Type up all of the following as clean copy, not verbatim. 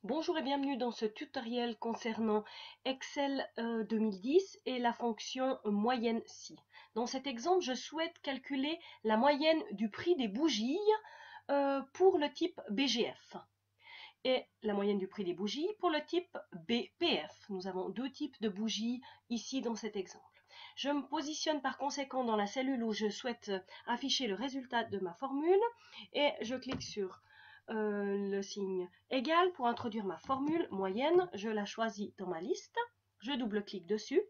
Bonjour et bienvenue dans ce tutoriel concernant Excel 2010 et la fonction moyenne si. Dans cet exemple, je souhaite calculer la moyenne du prix des bougies pour le type BGF et la moyenne du prix des bougies pour le type BPF. Nous avons deux types de bougies ici dans cet exemple. Je me positionne par conséquent dans la cellule où je souhaite afficher le résultat de ma formule et je clique sur le signe égal pour introduire ma formule moyenne. Je la choisis dans ma liste, je double-clique dessus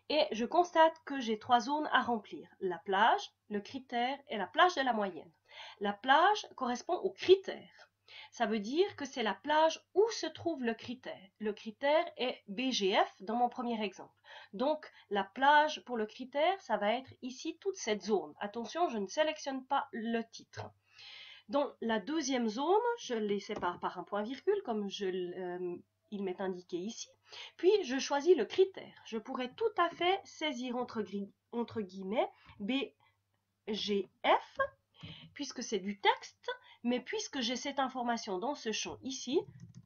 et je constate que j'ai trois zones à remplir: la plage, le critère et la plage de la moyenne. La plage correspond au critère. Ça veut dire que c'est la plage où se trouve le critère. Le critère est BGF dans mon premier exemple. Donc la plage pour le critère, ça va être ici toute cette zone. Attention, je ne sélectionne pas le titre. Dans la deuxième zone, je les sépare par un point virgule comme il m'est indiqué ici. Puis je choisis le critère. Je pourrais tout à fait saisir entre guillemets BGF puisque c'est du texte, mais puisque j'ai cette information dans ce champ ici,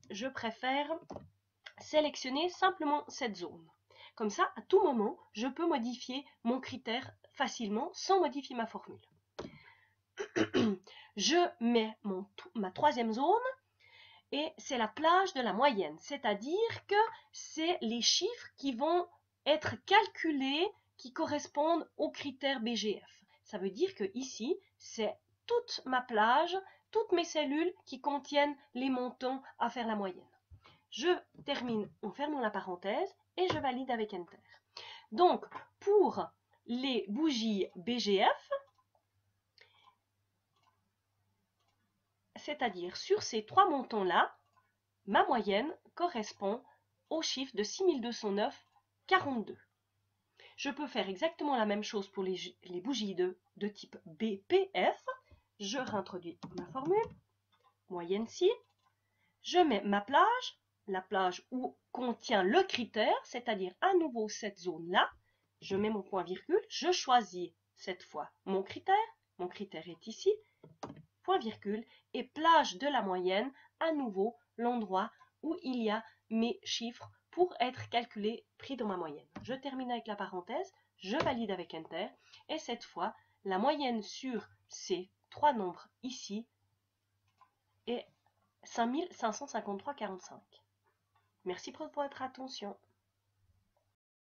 je préfère sélectionner simplement cette zone. Comme ça, à tout moment, je peux modifier mon critère facilement sans modifier ma formule. Je mets ma troisième zone et c'est la plage de la moyenne, c'est-à-dire que c'est les chiffres qui vont être calculés qui correspondent aux critères BGF. Ça veut dire que ici, c'est toute ma plage, toutes mes cellules qui contiennent les montants à faire la moyenne. Je termine en fermant la parenthèse et je valide avec Enter. Donc, pour les bougies BGF, c'est-à-dire sur ces trois montants-là, ma moyenne correspond au chiffre de 6209,42. Je peux faire exactement la même chose pour les bougies de type BPF. Je réintroduis ma formule, moyenne si. Je mets ma plage, la plage où contient le critère, c'est-à-dire à nouveau cette zone-là. Je mets mon point virgule, je choisis cette fois mon critère est ici, point virgule, et plage de la moyenne, à nouveau l'endroit où il y a mes chiffres pour être calculés, pris dans ma moyenne. Je termine avec la parenthèse, je valide avec Enter, et cette fois, la moyenne sur ces trois nombres ici est 5553,45. Merci pour votre attention.